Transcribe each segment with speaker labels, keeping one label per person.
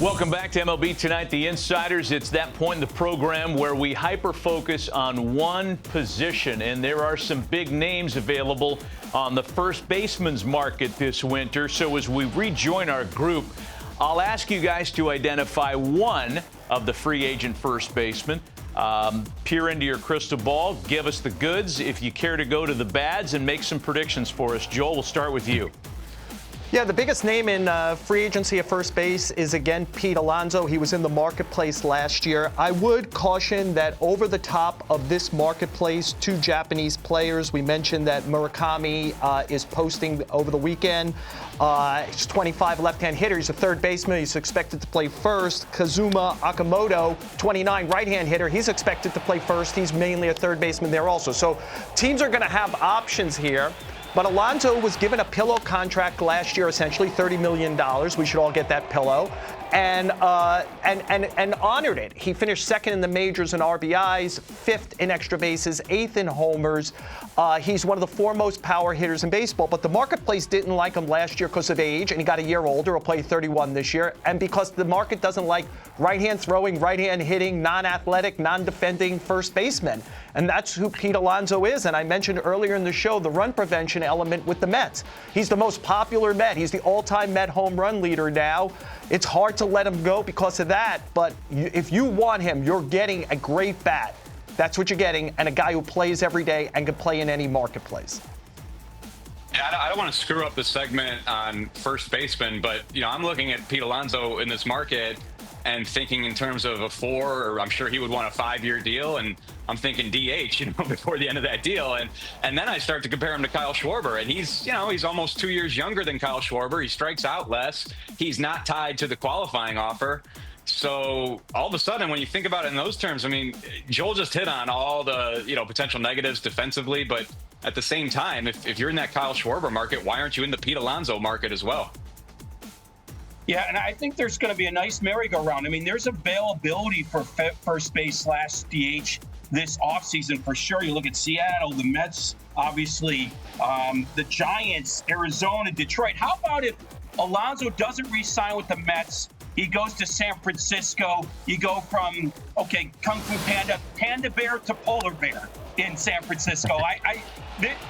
Speaker 1: Welcome back to MLB Tonight, the Insiders. It's that point in the program where we hyper-focus on one position, and there are some big names available on the first baseman's market this winter. So as we rejoin our group, I'll ask you guys to identify one of the free agent first basemen. Peer into your crystal ball, give us the goods if you care to go to the bads, and make some predictions for us. Joel, we'll start with you.
Speaker 2: Yeah, the biggest name in free agency at first base is, again, Pete Alonso. He was in the marketplace last year. I would caution that over the top of this marketplace, two Japanese players. We mentioned that Murakami is posting over the weekend. He's 25, left-hand hitter. He's a third baseman. He's expected to play first. Kazuma Akamoto, 29, right-hand hitter. He's expected to play first. He's mainly a third baseman there also. So teams are going to have options here. But Alonso was given a pillow contract last year, essentially $30 million. We should all get that pillow. And honored it. He finished second in the majors in RBIs, fifth in extra bases, eighth in homers. He's one of the foremost power hitters in baseball. But the marketplace didn't like him last year because of age, and he got a year older. He'll play 31 this year. And because the market doesn't like right-hand throwing, right-hand hitting, non-athletic, non-defending first baseman. And that's who Pete Alonso is. And I mentioned earlier in the show the run prevention element with the Mets. He's the most popular Met. He's the all-time Met home run leader now. It's hard to let him go because of that. But if you want him, you're getting a great bat. That's what you're getting, and a guy who plays every day and can play in any marketplace.
Speaker 3: Yeah, I don't want to screw up the segment on first baseman, but I'm looking at Pete Alonso in this market and thinking in terms of a 4, or I'm sure he would want a 5-year deal, and I'm thinking DH, before the end of that deal, and then I start to compare him to Kyle Schwarber, and he's almost 2 years younger than Kyle Schwarber. He strikes out less. He's not tied to the qualifying offer. So all of a sudden, when you think about it in those terms, Joel just hit on all the potential negatives defensively, but at the same time, if you're in that Kyle Schwarber market, why aren't you in the Pete Alonso market as well?
Speaker 4: Yeah, and I think there's going to be a nice merry-go-round. There's availability for first base / DH this offseason for sure. You look at Seattle, the Mets, obviously, the Giants, Arizona, Detroit. How about if Alonso doesn't re-sign with the Mets? He goes to San Francisco. You go from, Kung Fu Panda Bear to Polar Bear in San Francisco.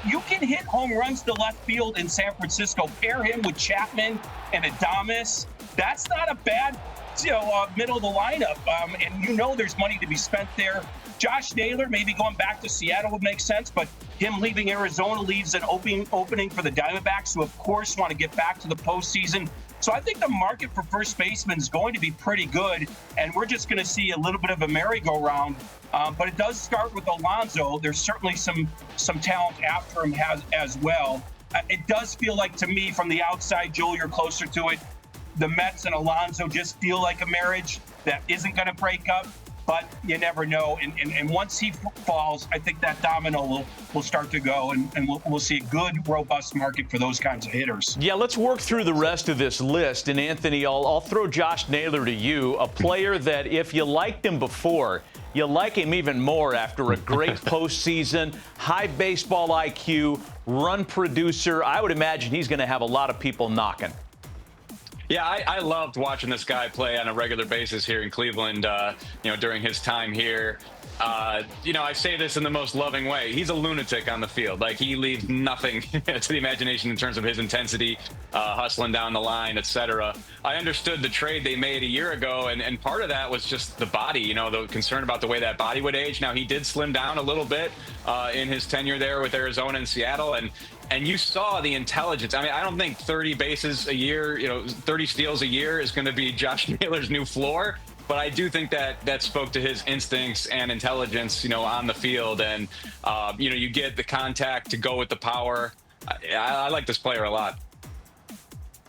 Speaker 4: You can hit home runs to left field in San Francisco. Pair him with Chapman and Adames. That's not a bad, middle of the lineup. And there's money to be spent there. Josh Naylor, maybe going back to Seattle would make sense, but him leaving Arizona leaves an opening for the Diamondbacks, who of course want to get back to the postseason. So I think the market for first baseman is going to be pretty good, and we're just going to see a little bit of a merry-go-round. But it does start with Alonso. There's certainly some talent after him as well. It does feel like, to me, from the outside, Joel, you're closer to it, the Mets and Alonso just feel like a marriage that isn't going to break up. But you never know. And once he falls, I think that domino will start to go, and we'll see a good, robust market for those kinds of hitters.
Speaker 1: Yeah, let's work through the rest of this list. And, Anthony, I'll throw Josh Naylor to you, a player that if you liked him before, you like him even more after a great postseason, high baseball IQ, run producer. I would imagine he's going to have a lot of people knocking.
Speaker 3: Yeah, I loved watching this guy play on a regular basis here in Cleveland, during his time here. I say this in the most loving way. He's a lunatic on the field. Like, he leaves nothing to the imagination in terms of his intensity, hustling down the line, etc. I understood the trade they made a year ago, and part of that was just the body, the concern about the way that body would age. Now, he did slim down a little bit in his tenure there with Arizona and Seattle, and you saw the intelligence. I don't think 30 bases a year, 30 steals a year is going to be Josh Naylor's new floor. But I do think that spoke to his instincts and intelligence, on the field. And, you get the contact to go with the power. I like this player a lot.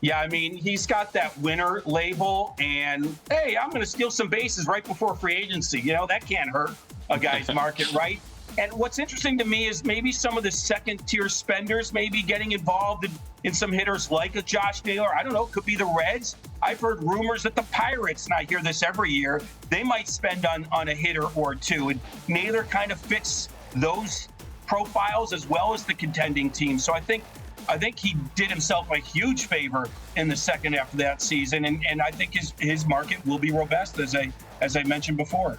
Speaker 4: Yeah, he's got that winner label. And, hey, I'm going to steal some bases right before free agency. That can't hurt a guy's market, right? And what's interesting to me is maybe some of the second-tier spenders maybe getting involved in some hitters like a Josh Naylor. I don't know, it could be the Reds. I've heard rumors that the Pirates, and I hear this every year, they might spend on a hitter or two. And Naylor kind of fits those profiles as well as the contending team. So I think I think he did himself a huge favor in the second half of that season, and I think his market will be robust, as I mentioned before.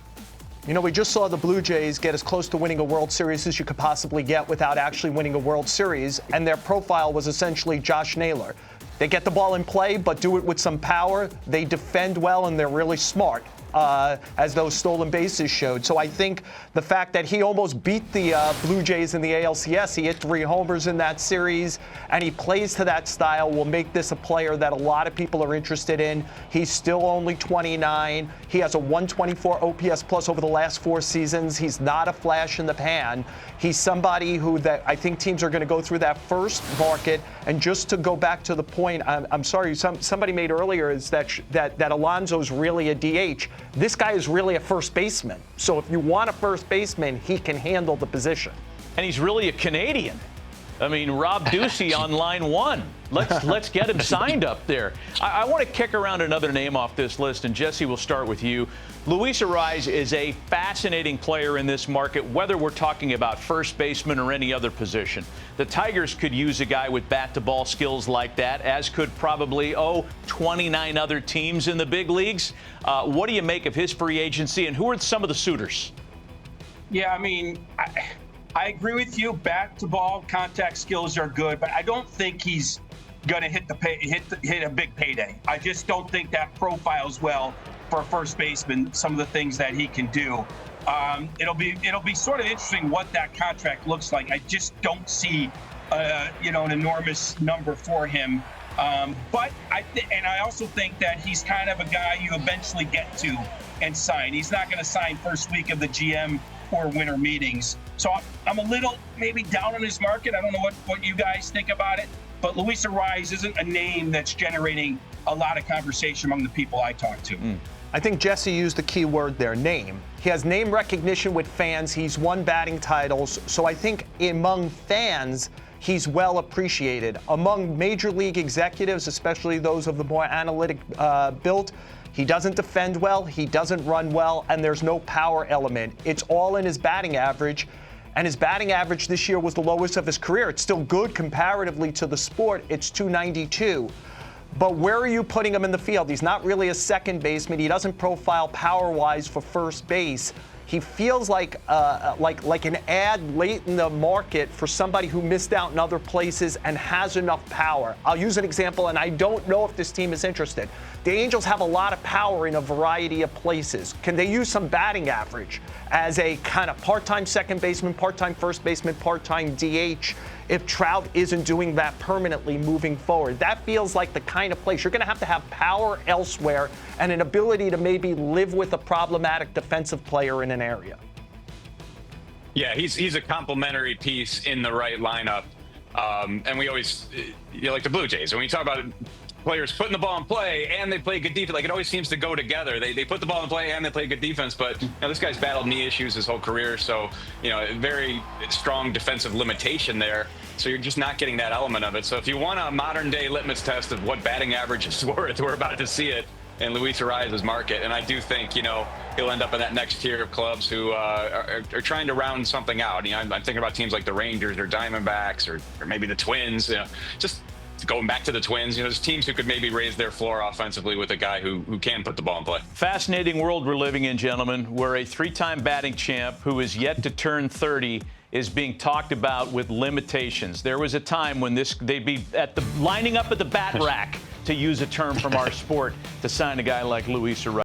Speaker 2: You know, we just saw the Blue Jays get as close to winning a World Series as you could possibly get without actually winning a World Series, and their profile was essentially Josh Naylor. They get the ball in play, but do it with some power. They defend well, and they're really smart, as those stolen bases showed. So I think the fact that he almost beat the Blue Jays in the ALCS, he hit 3 homers in that series, and he plays to that style, will make this a player that a lot of people are interested in. He's still only 29. He has a 124 OPS plus over the last 4 seasons. He's not a flash in the pan. He's somebody who that I think teams are going to go through that first market. And just to go back to the point, I'm sorry, somebody made earlier is that Alonso's really a DH. This guy is really a first baseman. So if you want a first baseman, he can handle the position.
Speaker 1: And he's really a Canadian. I mean, Rob Ducey on line 1. Let's get him signed up there. I want to kick around another name off this list, and Jesse, we'll start with you. Luis Arraez is a fascinating player in this market, whether we're talking about first baseman or any other position. The Tigers could use a guy with bat-to-ball skills like that, as could probably, 29 other teams in the big leagues. What do you make of his free agency, and who are some of the suitors?
Speaker 4: Yeah, I mean, I agree with you. Bat-to-ball contact skills are good, but I don't think he's going to hit a big payday. I just don't think that profiles well for a first baseman, some of the things that he can do. It'll be sort of interesting what that contract looks like. I just don't see an enormous number for him. But I also think that he's kind of a guy you eventually get to and sign. He's not going to sign first week of the GM or winter meetings. So I'm a little maybe down on his market. I don't know what you guys think about it. But Luis Arraez isn't a name that's generating a lot of conversation among the people I talk to.
Speaker 2: I think Jesse used the key word there, name. He has name recognition with fans. He's won batting titles. So I think among fans, he's well appreciated. Among major league executives, especially those of the more analytic built, he doesn't defend well, he doesn't run well, and there's no power element. It's all in his batting average. And his batting average this year was the lowest of his career. It's still good comparatively to the sport. It's 292. But where are you putting him in the field? He's not really a second baseman. He doesn't profile power-wise for first base. He feels like an ad late in the market for somebody who missed out in other places and has enough power. I'll use an example, and I don't know if this team is interested. The Angels have a lot of power in a variety of places. Can they use some batting average as a kind of part-time second baseman, part-time first baseman, part-time DH if Trout isn't doing that permanently moving forward? That feels like the kind of place. You're going to have power elsewhere and an ability to maybe live with a problematic defensive player in an area.
Speaker 3: Yeah, he's a complementary piece in the right lineup. And we always, like the Blue Jays, when we talk about players putting the ball in play and they play good defense, like it always seems to go together. They put the ball in play and they play good defense, but this guy's battled knee issues his whole career, so very strong defensive limitation there. So you're just not getting that element of it. So if you want a modern day litmus test of what batting average is worth, we're about to see it in Luis Arraez's market. And I do think he'll end up in that next tier of clubs who are trying to round something out. I'm thinking about teams like the Rangers or Diamondbacks or maybe the Twins. Just going back to the Twins, there's teams who could maybe raise their floor offensively with a guy who can put the ball in play. Fascinating world we're living in, gentlemen, where a 3-time batting champ who is yet to turn 30 is being talked about with limitations. There was a time when they'd be lining up at the bat rack, to use a term from our sport, to sign a guy like Luis Arraez.